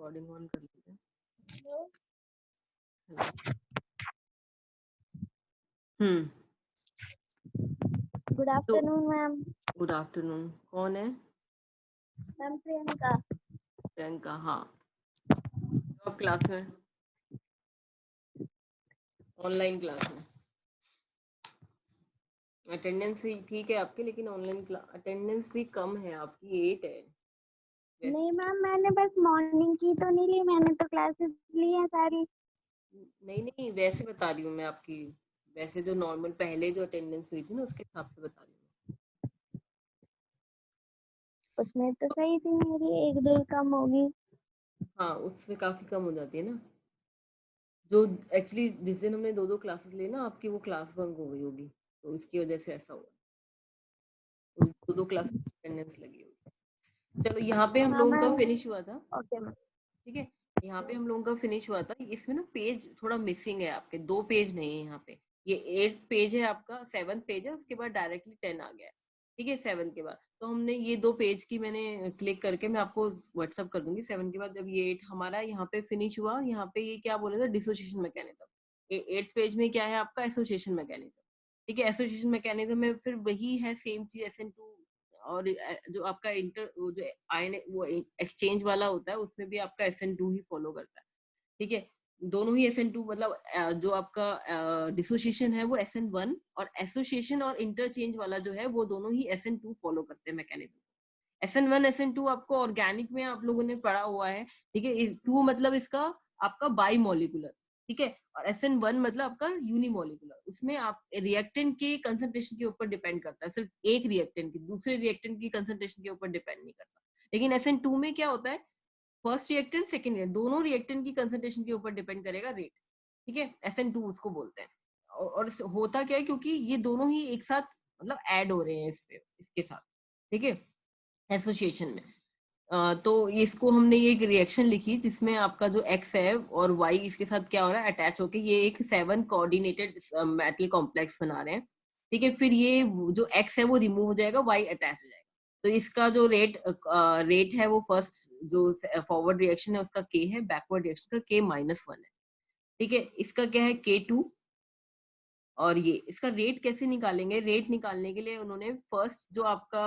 Recording on कर लीजिए। Hello. Good afternoon ma'am. Good afternoon. कौन है? मैम प्रियंका। प्रियंका, हाँ। आप क्लास में, ऑनलाइन क्लास में अटेंडेंस ही ठीक है आपकी, लेकिन ऑनलाइन अटेंडेंस भी कम है आपकी, 8 है। नहीं मैम, मैंने बस मॉर्निंग की तो नहीं ली, मैंने तो क्लासेस ली हैं सारी। नहीं, वैसे बता रही हूँ मैं आपकी, वैसे जो नॉर्मल पहले जो अटेंडेंस हुई थी ना, उसके हिसाब से बता रही हूँ। उसमें तो सही थी मेरी, 1-2 कम होगी। हाँ, उससे काफी कम हो जाती है ना। जो एक्चुअली जिस दिन हमने 2-2 क्लासेस ली ना, आपकी वो क्लास बंक हो गई होगी, तो इसकी वजह से ऐसा हुआ। 2-2 क्लास अटेंडेंस लगी होगी। चलो, यहाँ पे हम हाँ लोगों का मैम। फिनिश हुआ था। Okay ma'am. ठीक है, यहाँ पे हम लोगों का फिनिश हुआ था। इसमें ना पेज थोड़ा मिसिंग है आपके, 2 पेज नहीं है यहाँ पे। ये 8 पेज है आपका, 7 पेज है, उसके बाद डायरेक्टली 10 आ गया है। ठीक है, 7 के बाद तो हमने ये 2 पेज की मैंने क्लिक करके मैं आपको व्हाट्सअप कर दूंगी। 7 के बाद जब ये 8 हमारा यहाँ पे फिनिश हुआ, यहाँ पे ये क्या बोले थे, डिसोसिएशन मैकेनिज्म। ये 8th पेज में क्या है आपका, एसोसिएशन मैकेनिज्म। ठीक है, एसोसिएशन मैकेनिज्म में फिर वही है, सेम चीज SN2। और जो आपका वो जो आयन वो एक्सचेंज वाला होता है, उसमें भी आपका SN2 ही फॉलो करता है। ठीक है, दोनों ही SN2, मतलब जो आपका डिसोसिएशन है वो SN1, और एसोसिएशन और इंटरचेंज वाला जो है वो दोनों ही SN2 फॉलो करते हैं मैकेनिज्म। SN1 SN2 आपको ऑर्गेनिक में आप लोगों ने पढ़ा हुआ है। ठीक है, 2 मतलब इसका आपका बाई मॉलिकुलर। ठीक है, और SN1 मतलब आपका यूनिमोलिकुलर। उसमें आप रिएक्टेंट के कंसंट्रेशन के ऊपर डिपेंड करता है, सिर्फ एक रिएक्टेंट की दूसरे रिएक्टेंट की कंसंट्रेशन के ऊपर डिपेंड नहीं करता। लेकिन SN2 में क्या होता है, फर्स्ट रिएक्टेंट सेकंड रिएक्टेंट दोनों रिएक्टेंट की कंसंट्रेशन के ऊपर डिपेंड करेगा रेट। ठीक है, SN2 उसको बोलते हैं। और होता क्या है, क्योंकि ये दोनों ही एक साथ मतलब ऐड हो रहे हैं इसके साथ। ठीक है, एसोसिएशन में। तो इसको हमने ये एक रिएक्शन लिखी जिसमें आपका जो X है और Y इसके साथ क्या हो रहा है, अटैच होके ये एक 7 कोऑर्डिनेटेड मेटल कॉम्प्लेक्स बना रहे हैं। ठीक है, फिर ये जो X है वो रिमूव हो जाएगा, Y अटैच हो जाएगा। तो इसका जो रेट है वो फर्स्ट जो फॉरवर्ड रिएक्शन है उसका K है, बैकवर्ड रिएक्शन का K-1 है। ठीक है, इसका क्या है K2। और ये इसका रेट कैसे निकालेंगे, रेट निकालने के लिए उन्होंने फर्स्ट जो आपका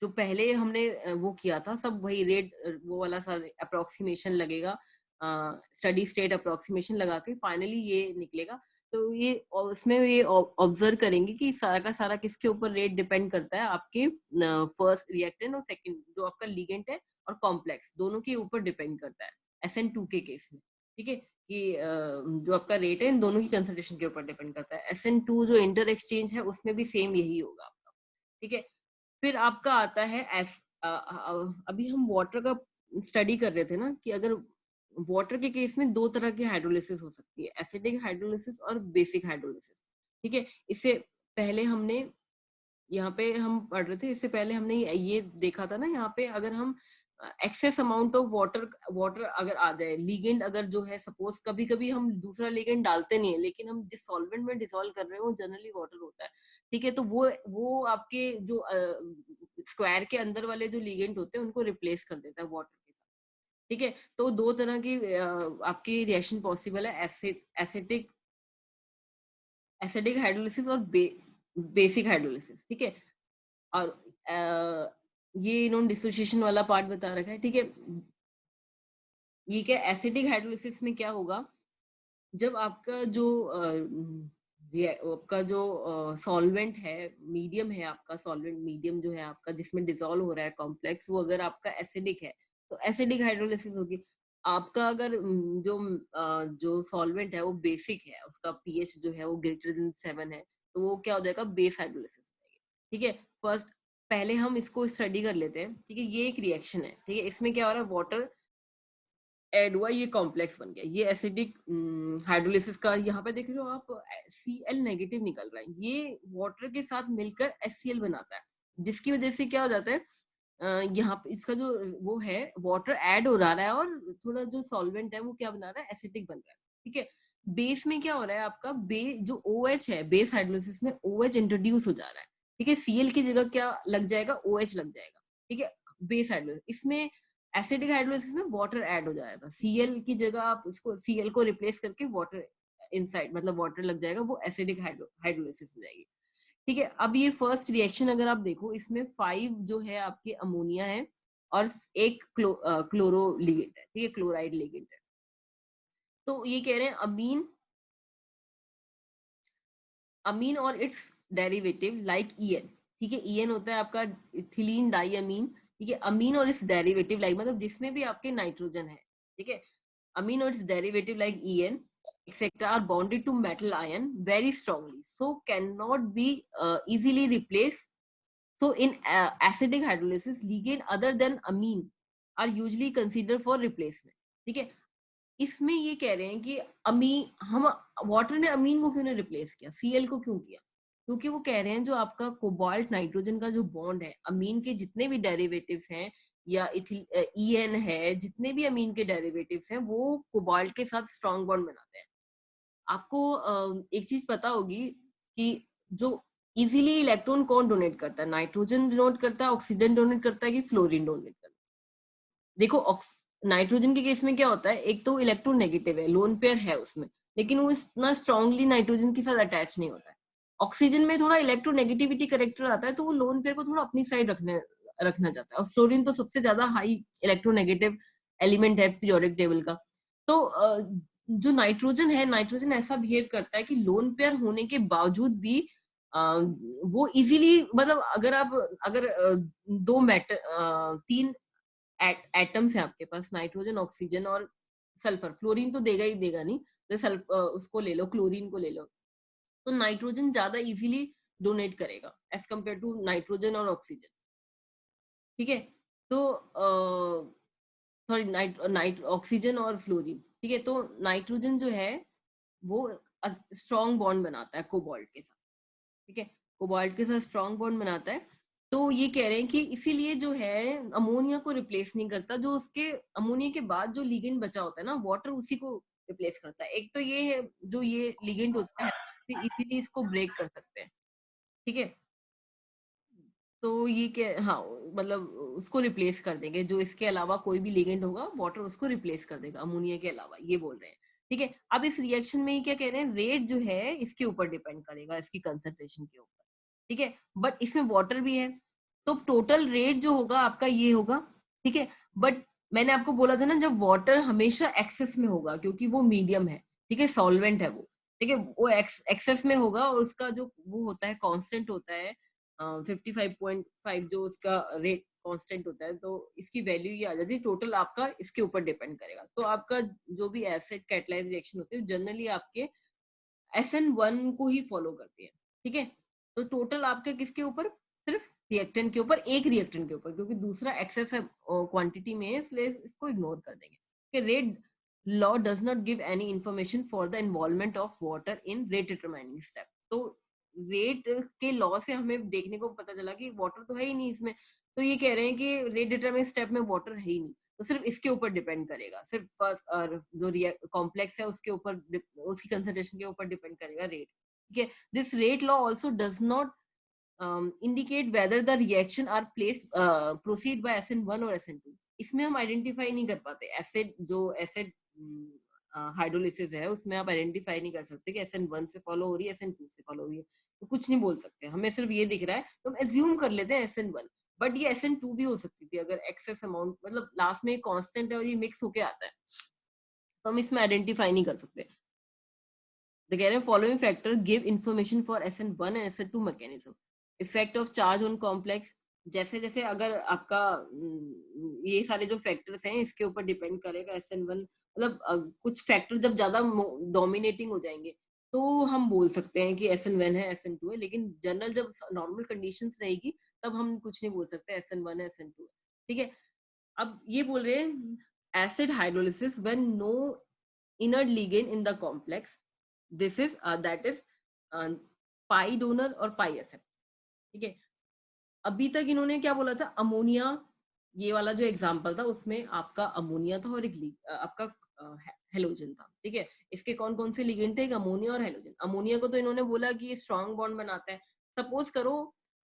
जो पहले हमने वो किया था सब वही रेट, वो वाला सा अप्रोक्सीमेशन लगेगा, स्टडी स्टेट अप्रोक्सीमेशन लगा के फाइनली ये निकलेगा। तो ये उसमें ये ऑब्जर्व करेंगे कि सारा का सारा किसके ऊपर रेट डिपेंड करता है, आपके फर्स्ट रिएक्टेंट और सेकंड जो आपका लिगेंड है और कॉम्प्लेक्स दोनों के ऊपर डिपेंड करता है SN2 के केस में। ठीक है, कि जो आपका रेट है इन दोनों की कंसंट्रेशन के ऊपर डिपेंड करता है। SN2 जो इंटर एक्सचेंज है उसमें भी सेम यही होगा आपका। ठीक है, फिर आपका आता है अभी हम वाटर का स्टडी कर रहे थे ना, कि अगर वाटर के केस में 2 तरह की हाइड्रोलिसिस हो सकती है, एसिडिक हाइड्रोलिसिस और बेसिक हाइड्रोलिसिस। ठीक है, इससे पहले हमने यहाँ पे हम पढ़ रहे थे, इससे पहले हमने ये देखा था ना, यहाँ पे अगर हम एक्सेस अमाउंट ऑफ वाटर अगर आ जाए, लिगेंड अगर जो है, सपोज कभी कभी हम दूसरा लिगेंड डालते नहीं है, लेकिन हम जिस सॉल्वेंट में डिसॉल्व कर रहे हैं वो जनरली वाटर होता है। ठीक है, तो वो आपके जो स्क्वायर के अंदर वाले जो लिगेंड होते हैं उनको रिप्लेस कर देता है वाटर के साथ। ठीक है, तो 2 तरह की आपकी रिएक्शन पॉसिबल है, एसिडिक हाइड्रोलिसिस और बेसिक हाइड्रोलिसिस। ठीक है, और ये इन्होंने डिसोसिएशन वाला पार्ट बता रखा है। ठीक है, ये क्या एसिडिक हाइड्रोलिसिस में क्या होगा, जब आपका जो आपका जो सॉल्वेंट है, मीडियम है आपका, सॉल्वेंट मीडियम जो है आपका जिसमें डिसॉल्व हो रहा है कॉम्प्लेक्स, वो अगर आपका एसिडिक है तो एसिडिक हाइड्रोलिसिस होगी। आपका अगर जो सॉल्वेंट है वो बेसिक है, उसका पीएच जो है वो ग्रेटर देन 7 है, तो वो क्या हो जाएगा, बेस हाइड्रोलिसिस। ठीक है, फर्स्ट पहले हम इसको स्टडी कर लेते हैं। ठीक है, ये एक रिएक्शन है। ठीक है, इसमें क्या हो रहा है, वाटर ऐड हुआ, ये कॉम्प्लेक्स बन गया, ये एसिडिक हाइड्रोलिसिस का यहाँ पे देख रहे हो आप, Cl नेगेटिव निकल रहा है, ये वाटर के साथ मिलकर HCl बनाता है, जिसकी वजह से क्या हो जाता है, यहाँ पे इसका जो वो है वाटर ऐड हो रहा है और थोड़ा जो सॉल्वेंट है वो क्या बना रहा है, एसिडिक बन रहा है। ठीक है, बेस में क्या हो रहा है आपका, जो OH है, बेस हाइड्रोलिसिस में OH इंट्रोड्यूस हो जा रहा है। ठीक है, Cl की जगह क्या लग जाएगा, OH लग जाएगा। ठीक है, बेस हाइड्रोलिसिस, इसमें एसिडिक हाइड्रोलिसिस में वाटर ऐड हो जाएगा, Cl की जगह आप उसको Cl को रिप्लेस करके वाटर इनसाइड मतलब वाटर लग जाएगा, वो एसिडिक हाइड्रोलिसिस हो जाएगी। ठीक है, अब ये फर्स्ट रिएक्शन अगर आप देखो, इसमें 5 जो है आपके अमोनिया है और एक क्लोरो लिगेंड है, ठीक है, क्लोराइड लिगेंड है। तो ये कह रहे हैं अमीन और इट्स डेरिवेटिव लाइक EN, ठीक है, EN होता है आपका इथिलीन डाइअमीन, ठीक है, अमीन और इट्स डेरिवेटिव लाइक मतलब जिसमें भी आपके नाइट्रोजन है, ठीक है, अमीन और it's derivative like EN etc are bonded to metal ion very strongly, so cannot be easily replaced. So in acidic hydrolysis, ligand other than amine are usually considered for replacement. ठीक है, इसमें ये कह रहे हैं कि हम वाटर ने अमीन को क्यों नहीं रिप्लेस किया, Cl को क्यों किया? क्योंकि वो कह रहे हैं जो आपका कोबाल्ट नाइट्रोजन का जो बॉन्ड है, अमीन के जितने भी डेरिवेटिव्स हैं या EN है, जितने भी अमीन के डेरिवेटिव्स हैं वो कोबाल्ट के साथ स्ट्रॉन्ग बॉन्ड बनाते हैं। आपको एक चीज पता होगी कि जो इजीली इलेक्ट्रॉन कौन डोनेट करता है, नाइट्रोजन डोनेट करता है, ऑक्सीजन डोनेट करता है कि फ्लोरीन डोनेट करता है? देखो नाइट्रोजन के केस में क्या होता है, एक तो इलेक्ट्रोनेगेटिव है, लोन पेयर है उसमें, लेकिन वो इतना स्ट्रांगली नाइट्रोजन के साथ अटैच नहीं होता है। ऑक्सीजन में थोड़ा इलेक्ट्रोनेगेटिविटी करेक्टर आता है, तो वो लोन पेयर को थोड़ा अपनी साइड रखना चाहता है, और फ्लोरीन तो सबसे ज्यादा हाई इलेक्ट्रोनेगेटिव एलिमेंट है पीरियोडिक टेबल का। तो जो नाइट्रोजन है, नाइट्रोजन ऐसा बिहेव करता है कि लोन पेयर होने के बावजूद भी वो इजीली मतलब अगर दो मेटल 3 एटम्स है आपके पास, नाइट्रोजन, ऑक्सीजन और सल्फर, फ्लोरीन तो देगा ही देगा नहीं, तो उसको ले लो, क्लोरीन को ले लो, तो नाइट्रोजन ज्यादा इजीली डोनेट करेगा एज कम्पेयर टू नाइट्रोजन और ऑक्सीजन। ठीक है, तो सॉरी नाइट ऑक्सीजन और फ्लोरीन, ठीक है, तो नाइट्रोजन जो है वो स्ट्रॉन्ग बॉन्ड बनाता है कोबाल्ट के साथ, ठीक है, कोबाल्ट के साथ स्ट्रॉन्ग बॉन्ड बनाता है। तो ये कह रहे हैं कि इसीलिए जो है अमोनिया को रिप्लेस नहीं करता, जो उसके अमोनिया के बाद जो लिगेंड बचा होता है ना, वाटर उसी को रिप्लेस करता है। एक तो ये है जो ये लिगेंड होता है इजीली इसको ब्रेक कर सकते हैं, ठीक है, तो ये क्या, हाँ मतलब उसको रिप्लेस कर देंगे, जो इसके अलावा कोई भी लिगेंड होगा वाटर उसको रिप्लेस कर देगा अमोनिया के अलावा, ये बोल रहे हैं। ठीक है, अब इस रिएक्शन में ये क्या कह रहे हैं, रेट जो है इसके ऊपर डिपेंड करेगा, इसकी कंसंट्रेशन के ऊपर, ठीक है, बट इसमें वाटर भी है, तो टोटल रेट जो होगा आपका ये होगा, ठीक है, बट मैंने आपको बोला था ना, जब वाटर हमेशा एक्सेस में होगा क्योंकि वो मीडियम है, ठीक है, सॉल्वेंट है वो, ठीक है, वो एक्सेस में होगा और उसका जो वो होता है कांस्टेंट होता है 55.5 जो उसका रेट कांस्टेंट होता है, तो इसकी वैल्यू ये आ जाती है, टोटल आपका इसके ऊपर डिपेंड करेगा। तो आपका जो भी एसिड कैटालाइज रिएक्शन होती है जनरली आपके SN1 को ही फॉलो करती है, ठीक है, तो टोटल आपके किसके ऊपर, सिर्फ रिएक्टेंट के ऊपर, एक रिएक्टेंट के ऊपर, क्योंकि दूसरा एक्सेस क्वांटिटी में है इसलिए इसको इग्नोर कर देंगे कि rate law does not give any information for the involvement of water in rate determining step. तो रेट के लॉ से हमें देखने को पता चला कि वाटर तो है ही नहीं इसमें, तो ये कह रहे हैं कि रेट डिटरमाइनिंग स्टेप में वाटर है ही नहीं, तो सिर्फ इसके ऊपर डिपेंड करेगा, सिर्फ फर्स्ट और जो कॉम्प्लेक्स है उसके ऊपर, उसकी कंसंट्रेशन के ऊपर डिपेंड करेगा रेट, ठीक है। This rate law also does not indicate whether the reaction are placed proceed by SN1 और SN2। इसमें हम आइडेंटिफाई नहीं कर पाते, एसिड जो एसिड हाइड्रोलिसिस है उसमें आप आइडेंटिफाई नहीं कर सकते कि SN1 से फॉलो हो रही है SN2 से फॉलो हो रही है, तो कुछ नहीं बोल सकते, हमें सिर्फ ये दिख रहा है तो हम एज्यूम कर लेते हैं SN1, बट ये SN2 भी हो सकती थी अगर एक्सेस अमाउंट, मतलब लास्ट में कांस्टेंट है और ये मिक्स होके आता है, तो हम इसमें आइडेंटिफाई नहीं कर सकते। The कह रहे हैं following factor give information for SN1 and SN2 mechanism. Effect of charge on complex, जैसे जैसे अगर आपका ये सारे जो फैक्टर्स हैं इसके ऊपर डिपेंड करेगा SN1, मतलब कुछ फैक्टर जब ज्यादा डोमिनेटिंग हो जाएंगे तो हम बोल सकते हैं कि SN1 है SN2 है, लेकिन जनरल जब नॉर्मल कंडीशंस रहेगी तब हम कुछ नहीं बोल सकते SN1 है SN2 है, ठीक है। अब ये बोल रहे हैं acid hydrolysis when no inert ligand in the complex, this is that is pi donor और पाई एक्सेप्टर, ठीक है। अभी तक इन्होंने क्या बोला था, अमोनिया, ये वाला जो एग्जांपल था उसमें आपका अमोनिया था और एक आपका हेलोजन था, ठीक है। इसके कौन कौन से लिगेंड थे, एक अमोनिया और हेलोजन। अमोनिया को तो इन्होंने बोला कि ये स्ट्रॉन्ग बॉन्ड बनाता है, सपोज करो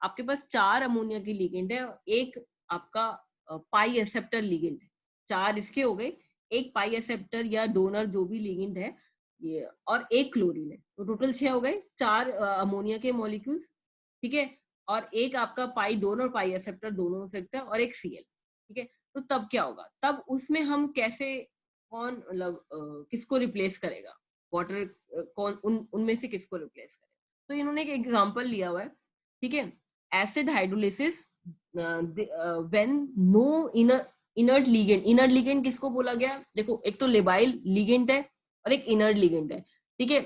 आपके पास 4 अमोनिया की लिगेंड है, एक आपका पाई एक्सेप्टर लिगेंड है, 4 इसके हो गए, एक पाई एक्सेप्टर या डोनर जो भी लिगेंड है ये, और एक क्लोरीन है, तो टोटल 6 हो गए, 4 अमोनिया के मॉलिक्यूल्स, ठीक है, और एक आपका पाई डोनर पाई एक्सेप्टर दोनों हो सकता है, और एक Cl, ठीक है। तो तब क्या होगा, तब उसमें हम कैसे, कौन मतलब किसको रिप्लेस करेगा, वाटर कौन उनमें से किसको रिप्लेस करेगा। तो इन्होंने एक एग्जांपल लिया हुआ है, ठीक है, acid hydrolysis when no inert ligand. Inert ligand किसको बोला गया, देखो एक तो लेबाइल लिगेंड है और एक इनर्ट लिगेंड है, ठीक है।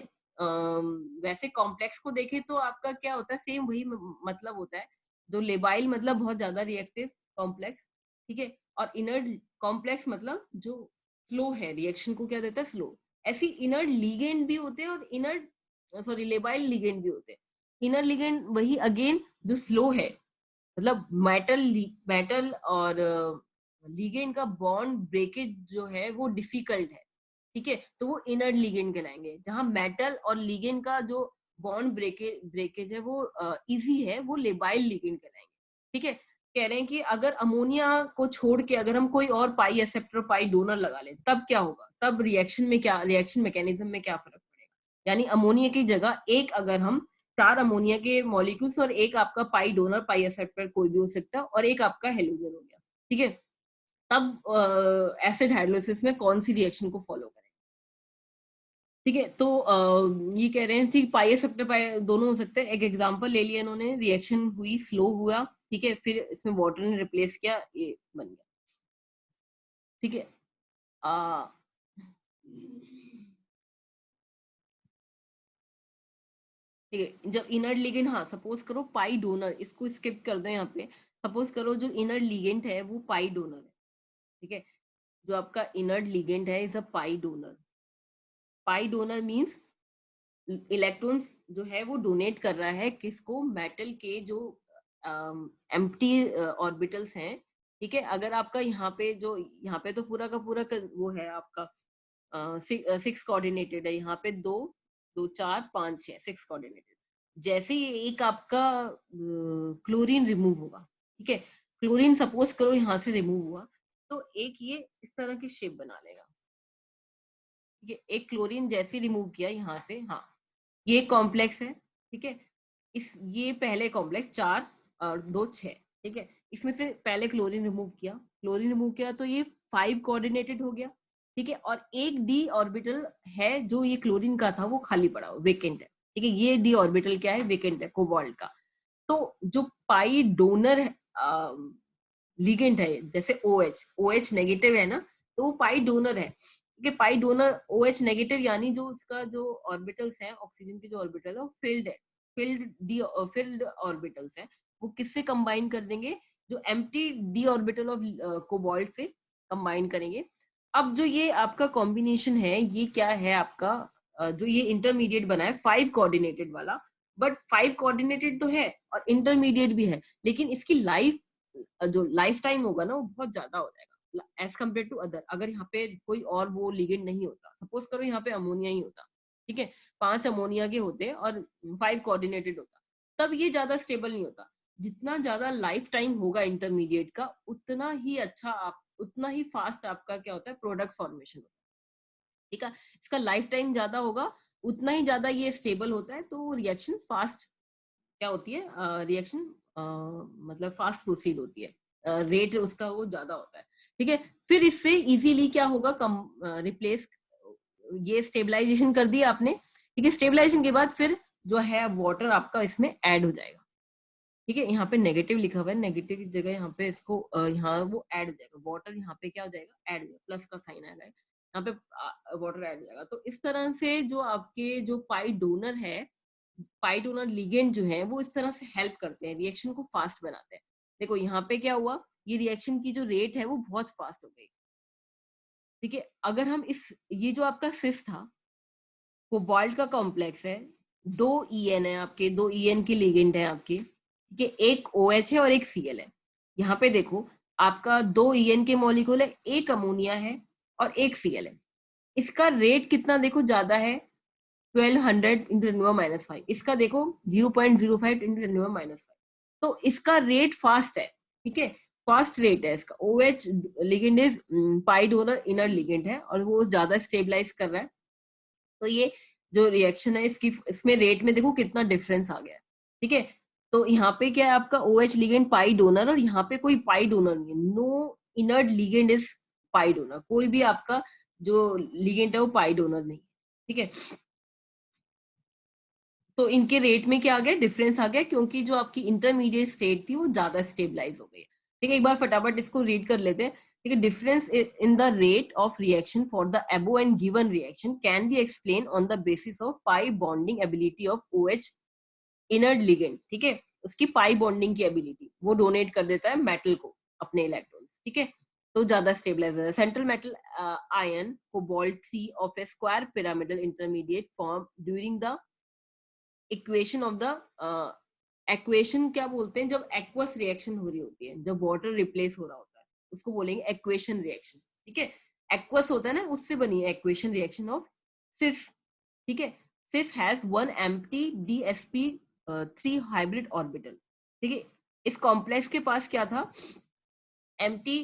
वैसे कॉम्प्लेक्स को देखें तो आपका क्या होता है, सेम वही मतलब होता है, जो लेबाइल मतलब बहुत ज्यादा रिएक्टिव कॉम्प्लेक्स, ठीक है, और इनर्ट कॉम्प्लेक्स मतलब जो स्लो है, रिएक्शन को क्या देता है, स्लो। ऐसी इनर्ट लिगेंड भी होते हैं और इनर्ट सॉरी लेबाइल लिगेंड भी होते हैं। इनर लिगेंड वही अगेन जो स्लो है, मतलब मेटल और लिगेंड का बॉन्ड ब्रेकेज जो है वो डिफिकल्ट है, ठीक है, तो वो इनर लिगेंड कहलाएंगे। जहां मेटल और लिगेंड का जो बॉन्ड ब्रेकेज है वो इजी है, वो लेबाइल लिगेंड कहलाएंगे, ठीक है। कह रहे हैं कि अगर अमोनिया को छोड़ के अगर हम कोई और पाई एक्सेप्टर पाई डोनर लगा लें तब क्या होगा, तब रिएक्शन में क्या, रिएक्शन मैकेनिज्म में क्या फर्क पड़ेगा। यानी अमोनिया की जगह एक, अगर हम 4 अमोनिया के मॉलिक्यूल्स और एक आपका पाई डोनर पाई एक्सेप्टर कोई भी हो सकता है और एक आपका हेलोजन हो गया, ठीक है, तब एसिड हाइड्रोलिसिस में कौन सी रिएक्शन को फॉलो करें, ठीक है। तो ये कह रहे हैं ठीक पाई एक्सेप्टर पाई दोनों हो सकते हैं। एक एग्जांपल ले लिया इन्होंने, रिएक्शन हुई, स्लो हुआ, ठीक है, फिर इसमें वाटर ने रिप्लेस किया, ये बन गया, ठीक है। ठीक है, जब इनर लिगेंड, हाँ सपोज करो पाई डोनर, इसको स्किप कर दो यहाँ पे, सपोज करो जो इनर लिगेंड है वो पाई डोनर है, ठीक है, जो आपका इनर लिगेंड है is a pi donor. Pi donor means electrons जो है वो डोनेट कर रहा है किसको, मेटल के जो एम्प्टी ऑर्बिटल्स हैं, ठीक है। अगर आपका यहाँ पे जो, यहाँ पे तो पूरा का पूरा वो है आपका 6 कोऑर्डिनेटेड है, यहाँ पे 2 2 4 5 6 6 कोऑर्डिनेटेड। जैसे ही एक आपका क्लोरीन रिमूव होगा, ठीक है, क्लोरीन सपोज करो यहाँ से रिमूव हुआ, तो एक ये इस तरह की शेप बना लेगा, ठीक है। एक क्लोरीन जैसे रिमूव किया यहाँ से, हाँ ये कॉम्प्लेक्स है, ठीक है, इस ये पहले कॉम्प्लेक्स 4 और 2 6, ठीक है, इसमें से पहले क्लोरीन रिमूव किया, क्लोरीन रिमूव किया तो ये 5 कोऑर्डिनेटेड हो गया, ठीक है, और एक डी ऑर्बिटल है जो ये क्लोरीन का था वो खाली पड़ा हो, वेकेंट है, ठीक है, ये डी ऑर्बिटल क्या है, वेकेंट है, कोबाल्ट का। तो जो पाई डोनर लिगेंड है, जैसे OH नेगेटिव है ना, तो वो पाई डोनर है, ठीक है, पाई डोनर OH नेगेटिव, यानी जो उसका जो ऑर्बिटल्स हैं, ऑक्सीजन के जो ऑर्बिटल है वो फिल्ड है, फिल्ड ऑर्बिटल्स है, वो किससे कंबाइन कर देंगे, जो empty D orbital of cobalt से कंबाइन करेंगे। अब जो ये आपका कॉम्बिनेशन है ये क्या है आपका, जो ये इंटरमीडिएट बना है 5 कोऑर्डिनेटेड वाला, बट 5 कोऑर्डिनेटेड तो है और इंटरमीडिएट भी है, लेकिन इसकी लाइफ जो लाइफ टाइम होगा ना वो बहुत ज्यादा हो जाएगा एज कम्पेयर टू अदर। अगर यहाँ पे कोई और वो लिगेंड नहीं होता, सपोज करो यहाँ पे अमोनिया ही होता, ठीक है, 5 अमोनिया के होते और 5 कोऑर्डिनेटेड होता, तब ये ज्यादा स्टेबल नहीं होता। जितना ज्यादा लाइफ टाइम होगा इंटरमीडिएट का, उतना ही अच्छा आप, उतना ही फास्ट आपका क्या होता है, प्रोडक्ट फॉर्मेशन होता है, ठीक है। इसका लाइफ टाइम ज्यादा होगा, उतना ही ज्यादा ये स्टेबल होता है, तो रिएक्शन फास्ट क्या होती है, रिएक्शन मतलब फास्ट प्रोसीड होती है, रेट उसका वो ज्यादा होता है, ठीक है। फिर इससे इजीली क्या होगा, कम रिप्लेस, ये स्टेबलाइजेशन कर दिया आपने, ठीक है, स्टेबलाइजेशन के बाद फिर जो है वाटर आपका इसमें ऐड हो जाएगा, ठीक है। यहाँ पे नेगेटिव लिखा हुआ है, नेगेटिव की जगह यहाँ पे इसको यहाँ वो ऐड हो जाएगा, वाटर यहाँ पे क्या हो जाएगा, ऐड हो जाएगा, प्लस का साइन आ रहा है, यहाँ पे वाटर ऐड हो जाएगा। तो इस तरह से जो आपके जो पाई डोनर है, पाई डोनर लिगेंड जो है वो इस तरह से हेल्प करते हैं, रिएक्शन को फास्ट बनाते हैं। देखो यहाँ पे क्या हुआ, ये रिएक्शन की जो रेट है वो बहुत फास्ट हो गई, ठीक है। अगर हम इस, ये जो आपका सिस था, कोबाल्ट का कॉम्प्लेक्स है, 2 EN है आपके, 2 EN के लिगेंड है आपके, ठीक है, एक OH है और एक Cl है। यहाँ पे देखो आपका 2 EN के मॉलिक्यूल है, एक अमोनिया है और एक Cl है। इसका रेट कितना देखो ज्यादा है, 1200 इंटू 10⁻⁵, इसका देखो 0.05 इंटू 10⁻⁵, तो इसका रेट फास्ट है, ठीक है। फास्ट रेट है इसका। OH ligand is pi donor inner ligand है और वो ज्यादा स्टेबलाइज कर रहा है। तो ये जो रिएक्शन है इसकी, इसमें रेट में देखो कितना डिफरेंस आ गया है, ठीक है। तो यहाँ पे क्या है आपका OH लिगेंड पाई डोनर, और यहाँ पे कोई पाई डोनर नहीं है, no inert ligand is pi donor, कोई भी आपका जो लिगेंड है वो पाई डोनर नहीं, ठीक है। तो इनके रेट में क्या आ गया, डिफरेंस आ गया, क्योंकि जो आपकी इंटरमीडिएट स्टेट थी वो ज्यादा स्टेबलाइज हो गई। ठीक है, एक बार फटाफट इसको रीड कर लेते हैं। ठीक है, difference in the rate of reaction for the above and given reaction can be explain on the basis of pi bonding ability of OH inert ligand. ठीक है, उसकी पाई बॉन्डिंग की एबिलिटी, वो डोनेट कर देता है मेटल को अपने इलेक्ट्रॉन्स, ठीक है, तो ज्यादा स्टेबलाइज है। Central metal ion cobalt 3 of A square pyramidal intermediate form during the equation of the equation, क्या बोलते हैं, जब एक्वस रिएक्शन हो रही होती है, जब वाटर रिप्लेस हो रहा होता है, उसको बोलेंगे एक्वेशन रिएक्शन। ठीक है, एक्वस होता है ना, उससे बनी है एक्वेशन रिएक्शन ऑफ सिस। ठीक है, cis has one empty DsP3 hybrid orbital. ठीक है, इस कॉम्प्लेक्स के पास क्या था, empty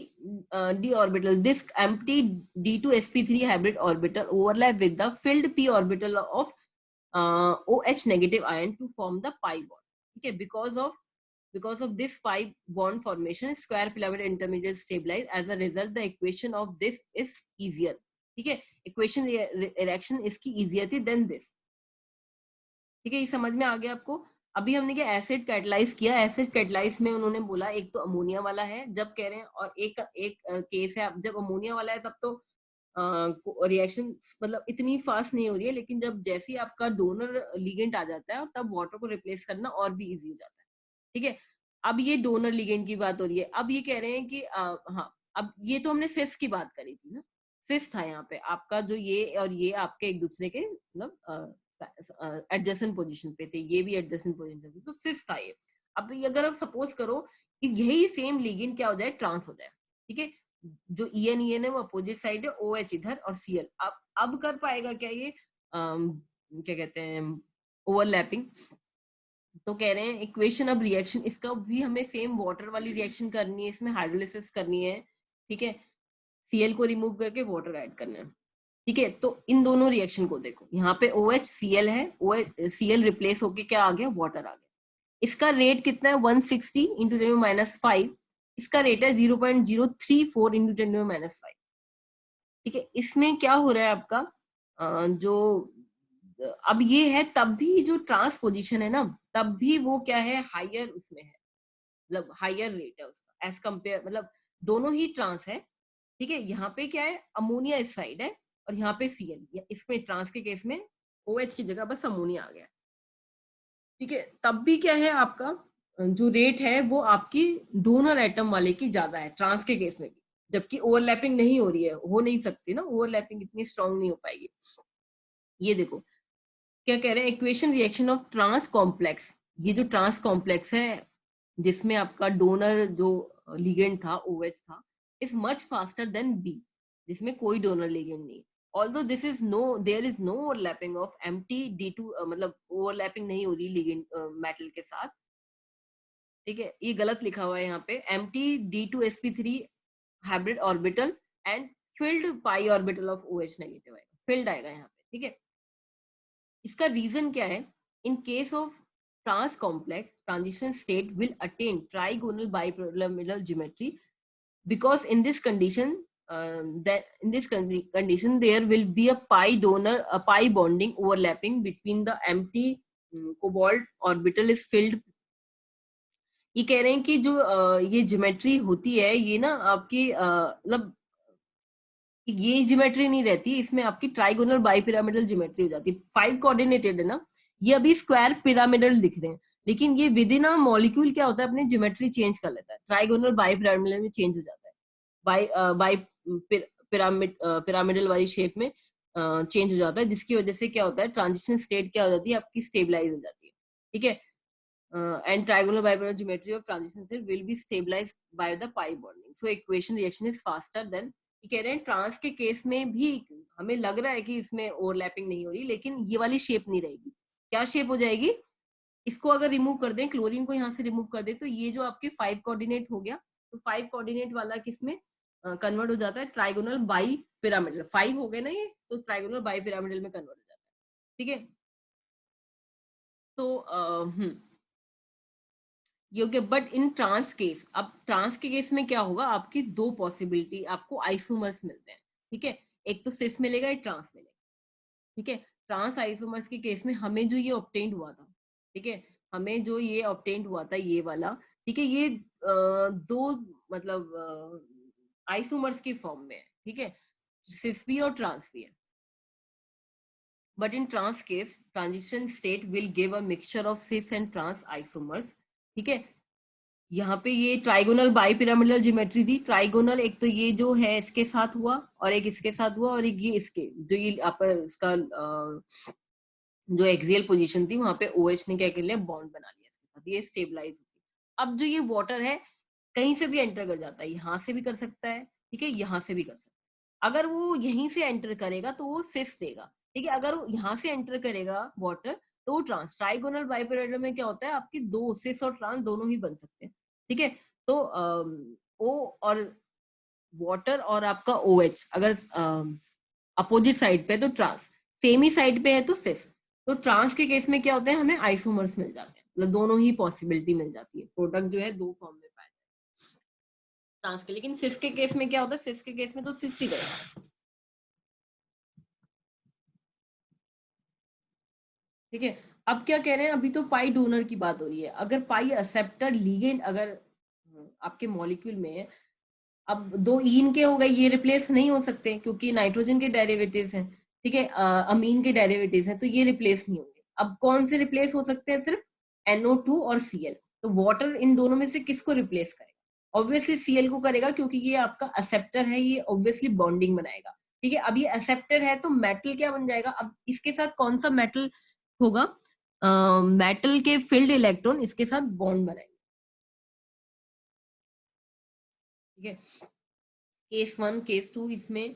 d orbital. This empty D2sp3 hybrid orbital overlap with the filled p orbital of OH negative ion to form the pi bond. Okay, because of this pi bond formation, square pyramid intermediate stabilize. As a result, the equation of this is easier. ठीक है, equation reaction इसकी easier थी than this. ठीक है, ये समझ में आ गया आपको। अभी हमने क्या एसिड कैटलाइज किया, एसिड कैटलाइज में उन्होंने बोला एक तो अमोनिया वाला है जब कह रहे हैं, और एक केस है जब अमोनिया वाला है तब तो रिएक्शन मतलब इतनी फास्ट नहीं हो रही है, लेकिन जब जैसे ही आपका डोनर लिगेंड आ जाता है तब वाटर को रिप्लेस करना और भी इजी हो जाता है। ठीक है, अब ये डोनर लिगेंड की बात हो रही है। अब ये कह रहे हैं कि हाँ, अब ये तो हमने सिस की बात करी थी ना, सिस था यहाँ पे आपका, जो ये और ये आपके एक दूसरे के मतलब एडजस्टेंट पोजीशन पे थे, ये भी एडजस्टेंट पोजीशन पे, तो सिस था ये। अब अगर आप सपोज करो कि यही सेम लिगेंड क्या हो जाए, ट्रांस हो जाए। ठीक है, जो EN है वो अपोजिट साइड है, OH इधर और Cl। अब कर पाएगा क्या ये क्या कहते हैं, ओवरलैपिंग। तो कह रहे हैं इक्वेशन अब रिएक्शन इसका भी हमें सेम वाटर वाली रिएक्शन करनी है, इसमें हाइड्रोलिसिस करनी है। ठीक है, Cl को रिमूव करके वाटर ऐड करना है। ठीक है, तो इन दोनों रिएक्शन को देखो, यहाँ पे OH Cl है, OH Cl रिप्लेस होके क्या आ गया, वाटर आ गया। इसका रेट कितना है, 160 इंटू 10⁻5। इसका रेट है 0.034 इंटू 10⁻5। ठीक है, इसमें क्या हो रहा है आपका जो अब ये है, तब भी जो ट्रांसपोजिशन है ना, तब भी वो क्या है, हायर उसमें है, मतलब हायर रेट है उसका एज कंपेयर, मतलब दोनों ही ट्रांस है। ठीक है, यहाँ पे क्या है, अमोनिया इस साइड है और यहाँ पे Cl, इसमें ट्रांस के केस में OH की जगह बस अमोनिया आ गया। ठीक है, तब भी क्या है आपका जो रेट है वो आपकी डोनर एटम वाले की ज्यादा है ट्रांस के केस में भी, जबकि ओवरलैपिंग नहीं हो रही है, हो नहीं सकती ना, ओवरलैपिंग इतनी स्ट्रांग नहीं हो पाएगी। ये देखो क्या कह रहे हैं, equation reaction of trans complex, ये जो ट्रांस कॉम्प्लेक्स है जिसमें आपका डोनर जो लिगेंड था OH था, is much faster than B, जिसमें कोई डोनर लिगेंड नहीं। Although this is no, there is no overlapping of empty D2, मतलब ओवरलैपिंग नहीं हो रही लिगेंड मेटल के साथ। ठीक है, ये गलत लिखा हुआ है यहाँ पे, empty D2sp3 hybrid orbital and filled pi orbital of OH negative आएगा, फिल्ड आएगा यहाँ पे। ठीक है, इसका रीजन क्या है, in case of trans complex transition state will attain trigonal bipyramidal geometry, because in this condition there will be a pi bonding overlapping between the empty cobalt orbital is filled। ये कह रहे हैं कि जो ये geometry होती है ये ना आपकी मतलब ये ज्योमेट्री नहीं रहती, इसमें आपकी ट्राइगोनल बाइपिरामिडल ज्योमेट्री हो जाती है। 5 कोऑर्डिनेटेड है ना, ये अभी स्क्वायर पिरामिडल दिख रहे हैं, लेकिन ये विद इन अ मॉलिक्यूल क्या होता है, अपनी ज्योमेट्री चेंज कर लेता है, ट्राइगोनल बाइपिरामिडल में चेंज हो जाता है, बाई पिरामिडल वाली शेप में चेंज हो जाता है, जिसकी वजह से क्या होता है, ट्रांजिशन स्टेट क्या हो जाती है आपकी, स्टेबलाइज हो जाती है। ठीक है, and trigonal bipolar geometry of transition state will be stabilized by the pi bonding, so equation reaction is faster than। ये कह रहे हैं ट्रांस के केस में भी हमें लग रहा है कि इसमें ओवरलैपिंग नहीं हो रही, लेकिन ये वाली शेप नहीं रहेगी। क्या शेप हो जाएगी, इसको अगर रिमूव कर दें, क्लोरीन को यहाँ से रिमूव कर दें, तो ये जो आपके 5 कोऑर्डिनेट हो गया, तो 5 कोऑर्डिनेट वाला किसमें कन्वर्ट हो जाता है, ट्राइगोनल बाई पिरामिडल। 5 हो गए ना ये, तो ट्राइगोनल बाई पिरामिडल में कन्वर्ट हो जाता है। ठीक है, तो योग्य। बट इन ट्रांस केस, अब ट्रांस के केस में क्या होगा, आपकी दो पॉसिबिलिटी, आपको आइसोमर्स मिलते हैं। ठीक है, एक तो सिस मिलेगा, एक ट्रांस मिलेगा। ठीक है, ट्रांस आइसोमर्स के केस में हमें जो ये ऑब्टेन्ड हुआ था, ठीक है, हमें जो ये ऑब्टेन्ड हुआ था ये वाला, ठीक है, ये दो मतलब आइसोमर्स की फॉर्म में है। ठीक है, सिस भी और ट्रांस भी है। But in trans case transition state will give a mixture of cis and trans isomers. ठीक है, यहाँ पे ये ट्राइगोनल बाई पिरामिडल ज्योमेट्री थी। ट्राइगोनल एक तो ये जो है इसके साथ हुआ, और एक इसके साथ हुआ, और एक ये इसके, जो ये आप इसका जो एक्सियल पोजीशन थी वहां पे OH ने क्या कर लिया, बॉन्ड बना लिया इसके साथ, ये स्टेबलाइज होगी। अब जो ये वाटर है कहीं से भी एंटर कर जाता है, यहाँ से भी कर सकता है, ठीक है, यहाँ से भी कर सकता है। अगर वो यहीं से एंटर करेगा तो वो सिस देगा। ठीक है, अगर वो यहाँ से एंटर करेगा वाटर तो वो ट्रांस। ट्राइगोनल बाइपिरामिडल में क्या होता है, आपकी दो सिस और ट्रांस दोनों ही बन सकते हैं। ठीक है, तो ओ और वाटर और आपका OH अगर अपोजिट साइड पे है तो ट्रांस, सेम ही साइड पे है तो सिस। तो ट्रांस के केस में क्या होता है, हमें आइसोमर्स मिल जाते हैं, मतलब दोनों ही पॉसिबिलिटी मिल जाती है, प्रोडक्ट जो है दो फॉर्म में पाया जाता है ट्रांस के। लेकिन सिस के केस में क्या होता है, सिस के केस में तो सिस ही रहेगा। ठीक है, अब क्या कह रहे हैं, अभी तो पाई डोनर की बात हो रही है। अगर पाई एक्सेप्टर लीगेंड अगर आपके मॉलिक्यूल में है, अब दो ईन के हो गए, ये रिप्लेस नहीं हो सकते क्योंकि नाइट्रोजन के डेरिवेटिव्स हैं। ठीक है, अमीन के डेरिवेटिव्स हैं, तो ये रिप्लेस नहीं होंगे। अब कौन से रिप्लेस हो सकते हैं, सिर्फ NO2 और Cl। तो वाटर इन दोनों में से किसको रिप्लेस करेगा, ऑब्वियसली Cl को करेगा, क्योंकि ये आपका एक्सेप्टर है, ये ऑब्वियसली बॉन्डिंग बनाएगा। ठीक है, अब ये एक्सेप्टर है तो मेटल क्या बन जाएगा, अब इसके साथ कौन सा मेटल होगा, मेटल के फील्ड इलेक्ट्रॉन इसके साथ बॉन्ड बनाएंगे। ठीक है, केस 1 केस 2 इसमें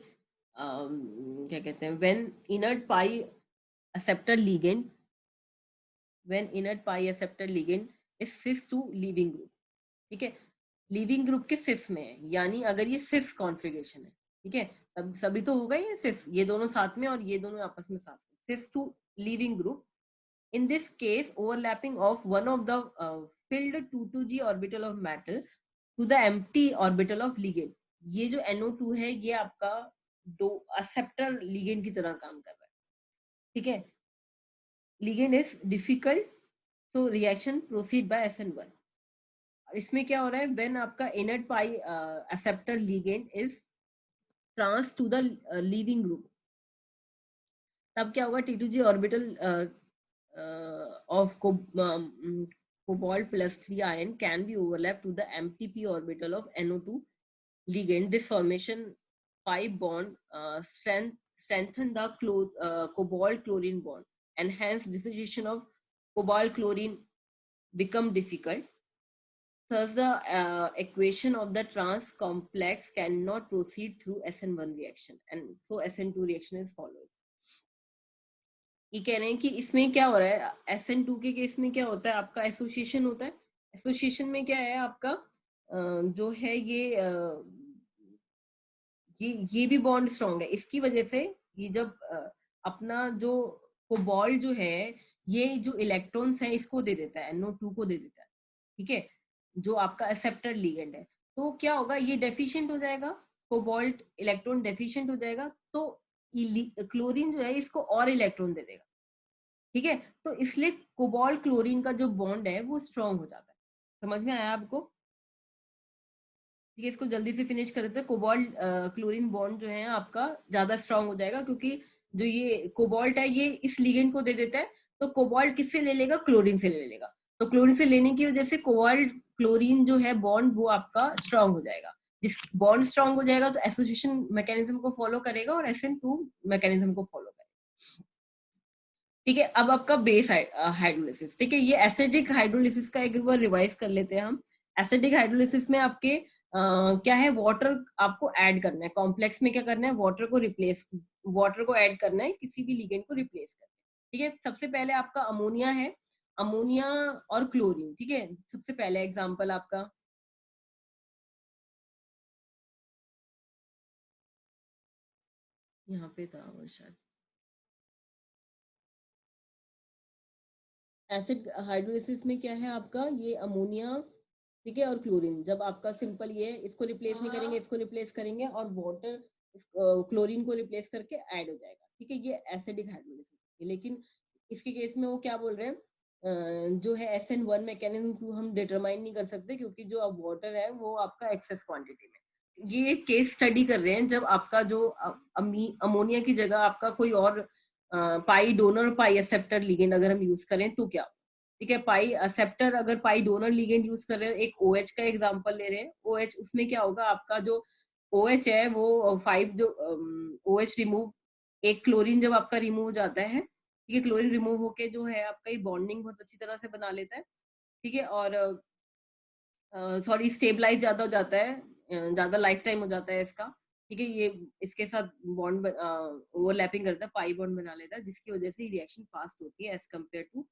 क्या कहते हैं, when inert pi acceptor ligand, when inert pi acceptor ligand is cis to leaving group. ठीक है, लीविंग ग्रुप के सिस में है, यानी अगर ये सिस कॉन्फ़िगरेशन है, ठीक है, तब सभी तो होगा ये सिस, ये दोनों साथ में और ये दोनों आपस में साथ में, cis to leaving group. In this case, overlapping of one of the filled 2,2G orbital of metal to the empty orbital of ligand। ये जो NO2 है ये आपका दो एक्सेप्टर लिगेंड की तरह काम कर रहा है। ठीक है, ligand is difficult, so reaction proceed by SN1। इसमें क्या हो रहा है, व्हेन आपका inert pi acceptor ligand is trans to the leaving group, तब क्या होगा, T2G orbital of cobalt plus 3 ion can be overlapped to the empty p orbital of NO2 ligand. This formation 5 bond strengthen the cobalt chlorine bond, and hence dissociation of cobalt chlorine become difficult. Thus, the equation of the trans complex cannot proceed through SN1 reaction, and so SN2 reaction is followed. ये कह रहे हैं कि इसमें क्या हो रहा है, SN2 के केस में क्या होता है, आपका एसोसिएशन होता है। एसोसिएशन में क्या है आपका जो है ये भी बॉन्ड स्ट्रॉन्ग है, इसकी वजह से ये जब अपना जो कोबाल्ट जो है, ये जो इलेक्ट्रॉन्स है इसको दे देता है, NO2 को दे देता है। ठीक है, जो आपका एक्सेप्टर लिगेंड है, तो क्या होगा, ये डेफिशिएंट हो जाएगा, कोबाल्ट इलेक्ट्रॉन डेफिशिएंट हो जाएगा, तो क्लोरीन जो है इसको और इलेक्ट्रॉन दे देगा। ठीक है, तो इसलिए कोबाल्ट क्लोरीन का जो बॉन्ड है वो स्ट्रॉन्ग हो जाता है। समझ में आया आपको? ठीक है, इसको जल्दी से फिनिश कर देते हैं। कोबाल्ट क्लोरीन बॉन्ड जो है आपका ज्यादा स्ट्रॉन्ग हो जाएगा, क्योंकि जो ये कोबाल्ट है ये इस लिगेंड को दे देता है, तो कोबाल्ट किससे ले लेगा, क्लोरीन से ले लेगा। तो क्लोरीन से लेने की वजह से कोबाल्ट क्लोरीन जो है बॉन्ड वो आपका स्ट्रॉन्ग हो जाएगा। जिस बॉन्ड स्ट्रॉन्ग हो जाएगा तो एसोसिएशन मैकेनिज्म को फॉलो करेगा और SN2 मैकेनिज्म को फॉलो करेगा। ठीक है, अब आपका बेस हाइड्रोलिसिस। ठीक है, ये एसिडिक हाइड्रोलिसिस का एक बार रिवाइज कर लेते हैं हम। एसिडिक हाइड्रोलिसिस में आपके क्या है, वाटर आपको ऐड करना है, कॉम्प्लेक्स में क्या करना है, वाटर को ऐड करना है, किसी भी लिगेंड को रिप्लेस करना है। ठीक है, सबसे पहले आपका अमोनिया है, अमोनिया और क्लोरीन। ठीक है, सबसे पहले एग्जांपल आपका यहाँ पे था वो शायद। एसिड हाइड्रोलिसिस में क्या है आपका, ये अमोनिया, ठीक है, और क्लोरीन, जब आपका सिंपल ये है, इसको रिप्लेस नहीं करेंगे, इसको रिप्लेस करेंगे और वाटर क्लोरीन को रिप्लेस करके ऐड हो जाएगा, ठीक है, ये एसिडिक हाइड्रोलिसिस। लेकिन इसके केस में वो क्या बोल रहे हैं, जो है SN1 मैकेनिज्म टू हम डिटरमाइन नहीं कर सकते, क्योंकि जो अब वाटर है वो आपका एक्सेस क्वांटिटी में। ये केस स्टडी कर रहे हैं, जब आपका जो अमोनिया की जगह आपका कोई और पाई डोनर पाई एक्सेप्टर लिगेंड अगर हम यूज करें तो क्या, ठीक है, पाई एक्सेप्टर अगर पाई डोनर लिगेंड यूज कर रहे हैं, एक OH का एग्जांपल ले रहे हैं, OH, उसमें क्या होगा, आपका जो OH है वो 5 जो OH रिमूव, एक क्लोरीन जब आपका रिमूव हो जाता है, ठीक है, क्लोरीन रिमूव होके जो है आपका ये बॉन्डिंग बहुत अच्छी तरह से बना लेता है, ठीक है, और सॉरी स्टेबलाइज ज्यादा हो जाता है, ज्यादा लाइफ टाइम हो जाता है इसका, ठीक है, ये इसके साथ बॉन्ड ओवरलैपिंग करता है, पाई बॉन्ड बना लेता है, जिसकी वजह से रिएक्शन फास्ट होती है एज कम्पेयर टू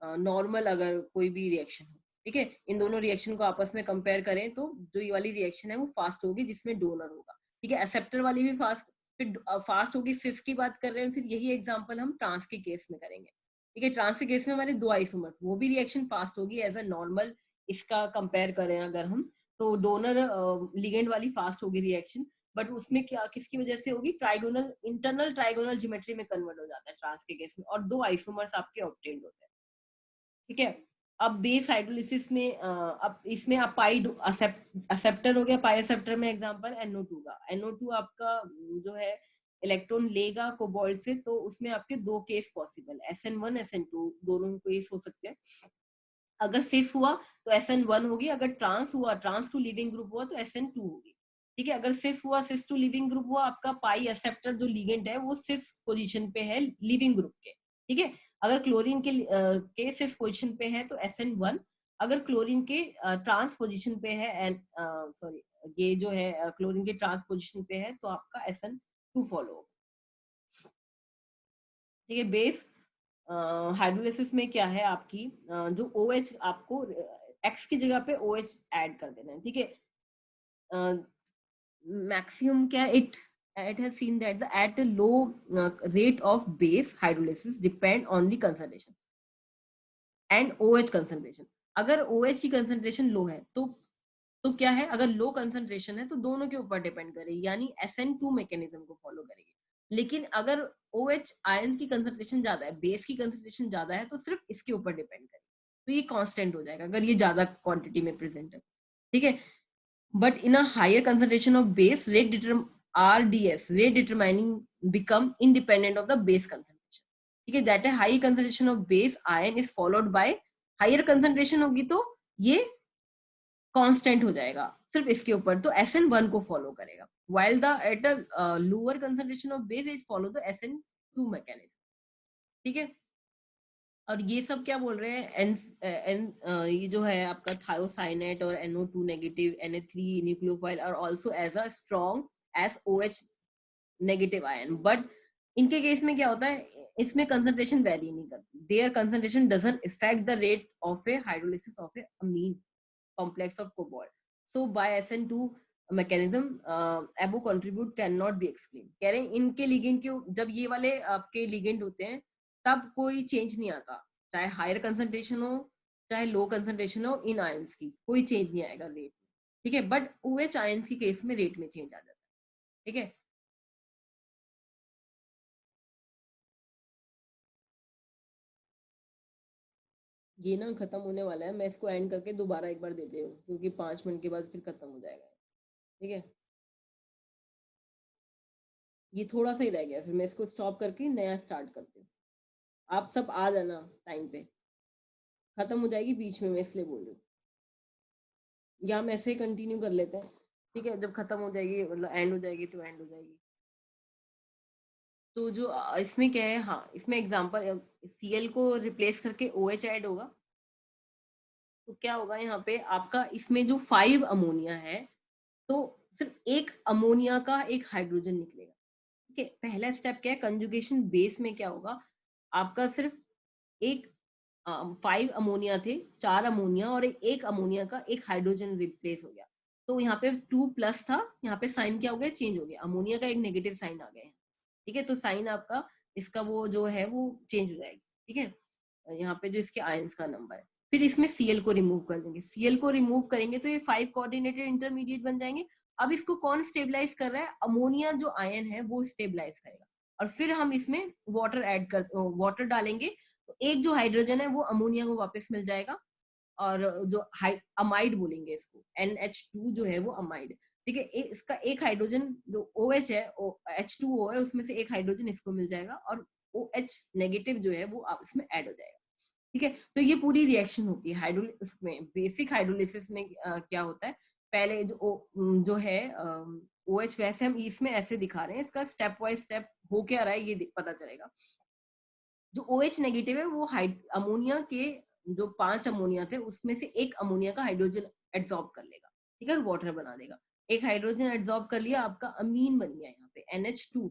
नॉर्मल अगर कोई भी रिएक्शन हो, ठीक है। इन दोनों रिएक्शन को आपस में कंपेयर करें तो जो ये वाली रिएक्शन है वो फास्ट होगी जिसमें डोनर होगा, ठीक है, एक्सेप्टर वाली भी फास्ट, फिर फास्ट होगी। सिस की बात कर रहे हैं, फिर यही एग्जांपल हम ट्रांस के केस में करेंगे, ठीक है, ट्रांस के केस में हमारे दो आइसोमर्स, वो भी रिएक्शन फास्ट होगी एज अ नॉर्मल, इसका कंपेयर करें अगर हम, तो डोनर लिगेंड वाली फास्ट होगी रिएक्शन, बट उसमें क्या किसकी वजह से होगी, ट्राइगोनल, इंटरनल ट्राइगोनल ज्योमेट्री में कन्वर्ट हो जाता है ट्रांस के केस में, और दो आइसोमर्स आपके ऑब्टेन्ड होते हैं, ठीक है। अब बेस हाइड्रोलिसिस में अब इसमें आप पाई एक्सेप्टर हो गया, पाई एक्सेप्टर में एग्जांपल NO2 का, NO2 आपका जो है इलेक्ट्रॉन लेगा कोबाल्ट से, तो उसमें आपके दो केस पॉसिबल, SN1 SN2 दोनों केस हो सकते हैं। अगर सिस हुआ तो SN1 होगी, अगर ट्रांस हुआ, ट्रांस टू लिविंग ग्रुप हुआ तो SN2 होगी, ठीक है। अगर सिस हुआ, सिस टू लिविंग ग्रुप हुआ, आपका पाई एक्सेप्टर जो लिगेंड है वो सिस पोजीशन पे है लिविंग ग्रुप के, ठीक है। अगर क्लोरीन के सिस पोजीशन पे है तो SN1, अगर क्लोरीन के ट्रांस पोजीशन पे है, सॉरी ये जो है क्लोरीन के ट्रांस पोजीशन पे है तो आपका SN2 फॉलो होगा, ठीक है। बेस हाइड्रोलिसिस में क्या है आपकी, जो OH आपको X की जगह पे OH ऐड कर देना है, ठीक है। मैक्सिमम क्या, it has seen that the at a low rate of base hydrolysis depend on the concentration and OH concentration। अगर OH की concentration लो है तो क्या है, अगर लो कंसंट्रेशन है तो दोनों के ऊपर डिपेंड करेगी, यानी SN2 मैकेनिज्म को फॉलो करेगी। लेकिन अगर OH आयन की कंसंट्रेशन ज्यादा है, बेस की कंसंट्रेशन ज्यादा है, तो सिर्फ इसके ऊपर डिपेंड करेगी, तो ये कांस्टेंट हो जाएगा अगर ये ज्यादा क्वांटिटी में प्रेजेंट है, ठीक है। But in a higher concentration of base, RDS, rate determining become independent of the base concentration, ठीक है, that a high concentration of base ion is followed by higher concentration होगी तो ये कांस्टेंट हो जाएगा सिर्फ इसके ऊपर, तो SN1 को फॉलो करेगा, while the at a lower concentration of base it follow the SN2 mechanism, ठीक है। और ये सब क्या बोल रहे हैं, ये जो है आपका थायोसाइनेट और NO2 negative Na3 nucleophile are also as a strong as OH negative ion, but इनके केस में क्या होता है, इसमें कंसंट्रेशन वेरी नहीं करती, their concentration doesn't effect the rate of a hydrolysis of a amine complex of cobalt, so by SN2 mechanism above contribute cannot be explained। कह रहे हैं इनके लिगेंड के, जब ये वाले आपके लिगेंड होते हैं तब कोई चेंज नहीं आता, चाहे हायर कंसंट्रेशन हो चाहे लो कंसंट्रेशन हो, इन आयंस की कोई चेंज नहीं आएगा रेट में, ठीक है, बट OH आयंस की केस में रेट में चेंज आ जाता है, ठीक है। ये ना खत्म होने वाला है, मैं इसको एंड करके दोबारा एक बार देती हूँ, क्योंकि 5 मिनट के बाद फिर खत्म हो जाएगा, ठीक है। ये थोड़ा सा ही रह गया, फिर मैं इसको स्टॉप करके नया स्टार्ट करती हूँ, आप सब आ जाना टाइम पे, खत्म हो जाएगी बीच में, मैं इसलिए बोल रही हूँ, या हम ऐसे ही कंटिन्यू कर लेते हैं, ठीक है, जब खत्म हो जाएगी मतलब एंड हो जाएगी तो एंड हो जाएगी। तो जो इसमें क्या है, हाँ इसमें एग्जांपल Cl को रिप्लेस करके OH ऐड होगा, तो क्या होगा यहाँ पे आपका, इसमें जो 5 अमोनिया है तो सिर्फ एक अमोनिया का एक हाइड्रोजन निकलेगा, ठीक है। पहला स्टेप क्या है, कंजुगेशन बेस में क्या होगा, आपका सिर्फ एक 5 अमोनिया थे, 4 अमोनिया और एक अमोनिया का एक हाइड्रोजन रिप्लेस हो गया, तो यहाँ पे 2 प्लस था, यहाँ पे साइन क्या हो गया, चेंज हो गया, अमोनिया का एक नेगेटिव साइन आ गया है, ठीक है, तो साइन आपका इसका वो जो है वो चेंज हो जाएगी। ठीक है, यहाँ पे जो इसके आयंस का नंबर है, फिर इसमें Cl को रिमूव कर देंगे। Cl को रिमूव करेंगे तो ये 5 कोऑर्डिनेटेड इंटरमीडिएट बन जाएंगे। अब इसको कौन स्टेबलाइज कर रहा है? अमोनिया जो आयन है वो स्टेबलाइज करेगा। और फिर हम इसमें वाटर डालेंगे, तो एक जो हाइड्रोजन है वो अमोनिया को वापस मिल जाएगा, और जो अमाइड बोलेंगे इसको, NH2 जो है वो अमाइड। ठीक है, इसका एक हाइड्रोजन जो OH है, H2O है, उसमें से एक हाइड्रोजन इसको मिल जाएगा, और OH नेगेटिव जो है वो इसमें ऐड हो जाएगा। ठीक है, तो ये पूरी रिएक्शन होती है हाइड्रोलिसिस में। बेसिक हाइड्रोलिसिस में क्या होता है, पहले जो है OH, वैसे हम इसमें ऐसे दिखा रहे हैं, इसका स्टेप वाइज स्टेप हो क्या रहा है ये पता चलेगा। जो OH नेगेटिव है वो अमोनिया के जो 5 अमोनिया थे उसमें से एक अमोनिया का हाइड्रोजन एब्सॉर्ब कर लेगा। ठीक है, वाटर बना देगा। एक हाइड्रोजन एब्सॉर्ब कर लिया, आपका अमीन बन गया। यहाँ पे NH2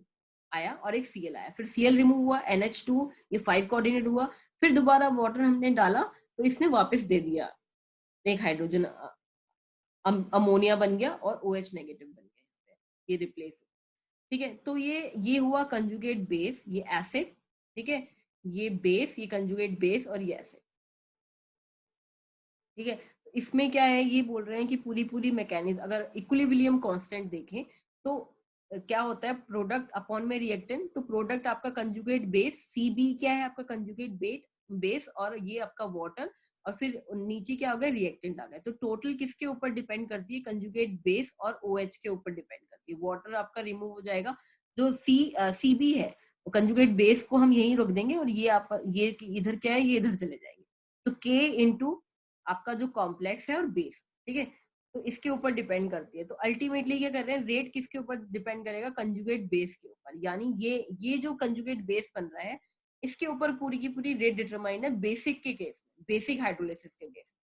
आया और एक Cl आया, फिर Cl रिमूव हुआ, NH2 ये 5 कोऑर्डिनेट हुआ, फिर दोबारा वाटर हमने डाला तो इसने वापस दे दिया एक हाइड्रोजन, अमोनिया बन गया और OH नेगेटिव बन गया, ये रिप्लेस। ठीक है, तो ये हुआ कंजुगेट बेस, ये एसिड। ठीक है, ये बेस, ये कंजुगेट बेस, और ये एसिड। ठीक है, इसमें क्या है, ये बोल रहे हैं कि पूरी मैकेनिज्म, अगर इक्विलिब्रियम कांस्टेंट देखें तो क्या होता है, प्रोडक्ट अपॉन में रिएक्टेंट, तो प्रोडक्ट आपका कंजुगेट बेस, CB क्या है आपका कंजुगेट बेस, और ये आपका वाटर, और फिर नीचे क्या हो गया, रिएक्टेंट आ गया। तो टोटल किसके ऊपर डिपेंड करती है, कंजुगेट बेस और OH के ऊपर डिपेंड करती है। वाटर आपका रिमूव हो जाएगा, जो CB है कंजुगेट बेस को हम यहीं रोक देंगे, और ये इधर क्या है, ये इधर चले जाएंगे। तो K इंटू आपका जो कॉम्प्लेक्स है और बेस। ठीक है, तो इसके ऊपर डिपेंड करती है। तो अल्टीमेटली क्या कर रहे हैं, रेट किसके ऊपर डिपेंड करेगा, कंजुगेट बेस के ऊपर। यानी ये जो कंजुगेट बेस बन रहा है इसके ऊपर पूरी की पूरी रेट डिटरमाइन है बेसिक के केस में, बेसिक हाइड्रोलिसिस के केस में।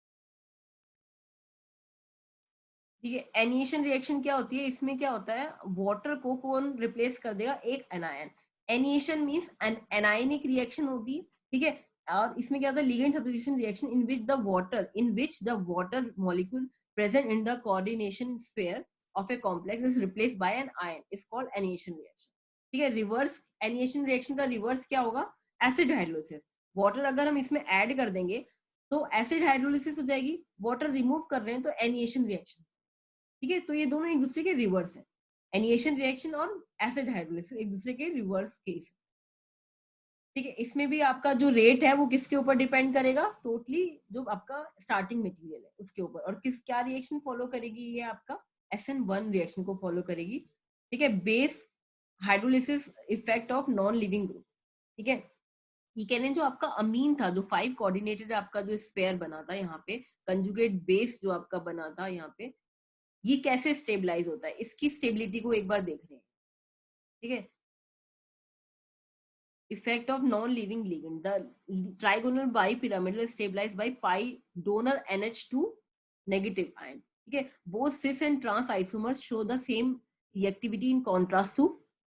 ठीक है, एनिएशन रिएक्शन क्या होती है, इसमें क्या होता है, वाटर को कौन रिप्लेस कर देगा, एक एनायन। एनिएशन मींस एनायनिक रिएक्शन होती है। ठीक है, और इसमें क्या होता है, ligand substitution reaction in which the water molecule present in the coordination sphere of a complex is replaced by an ion is called anation reaction. ठीक है, रिवर्स एनिएशन रिएक्शन का रिवर्स क्या होगा, एसिड हाइड्रोलिसिस। वाटर अगर हम इसमें add कर देंगे तो एसिड हाइड्रोलिसिस हो जाएगी, वाटर रिमूव कर रहे हैं तो एनिएशन रिएक्शन। ठीक है, तो ये दोनों एक दूसरे के रिवर्स है, एनिएशन रिएक्शन और एसिड हाइड्रोलिसिस एक दूसरे के रिवर्स केस। ठीक है, इसमें भी आपका जो रेट है वो किसके ऊपर डिपेंड करेगा, टोटली जो आपका स्टार्टिंग मटेरियल है उसके ऊपर, और क्या रिएक्शन फॉलो करेगी, ये आपका SN1 रिएक्शन को फॉलो करेगी। ठीक है, base hydrolysis effect of non leaving group. ठीक है, ये कहने जो आपका अमीन था, जो 5 कोऑर्डिनेटेड आपका जो स्पेयर बना था यहाँ पे, कंजुगेट बेस जो आपका बना था यहाँ पे, ये कैसे स्टेबलाइज होता है, इसकी स्टेबिलिटी को एक बार देख रहे हैं। ठीक है, effect of non-living ligand, the trigonal bipyramidal is stabilized by pi donor NH2 negative ion. ठीक है, both cis and trans isomers show the same reactivity in contrast to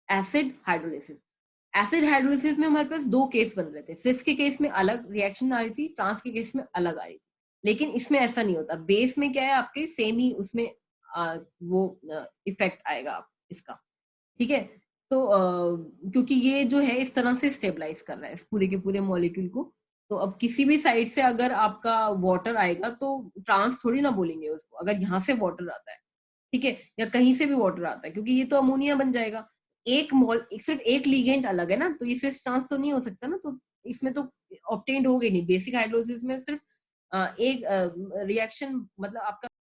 acid hydrolysis. Acid hydrolysis में हमारे पास 2 case बन रहे थे, सिस के case में अलग रिएक्शन आ रही थी, ट्रांस के केस में अलग आ रही थी। लेकिन इसमें ऐसा नहीं होता, बेस में क्या है आपके सेम ही उसमें वो इफेक्ट आएगा इसका। ठीक है, तो क्योंकि ये जो है इस तरह से स्टेबलाइज कर रहा है इस पूरे के पूरे मॉलिक्यूल को, तो अब किसी भी साइड से अगर आपका वाटर आएगा तो ट्रांस थोड़ी ना बोलेंगे उसको, अगर यहाँ से वाटर आता है, ठीक है, या कहीं से भी वाटर आता है, क्योंकि ये तो अमोनिया बन जाएगा। सिर्फ एक लिगेंड अलग है ना, तो इससे ट्रांस तो नहीं हो सकता ना, तो इसमें तो ऑब्टेन्ड हो गई नहीं। बेसिक हाइड्रोलिसिस में सिर्फ एक रिएक्शन, मतलब आपका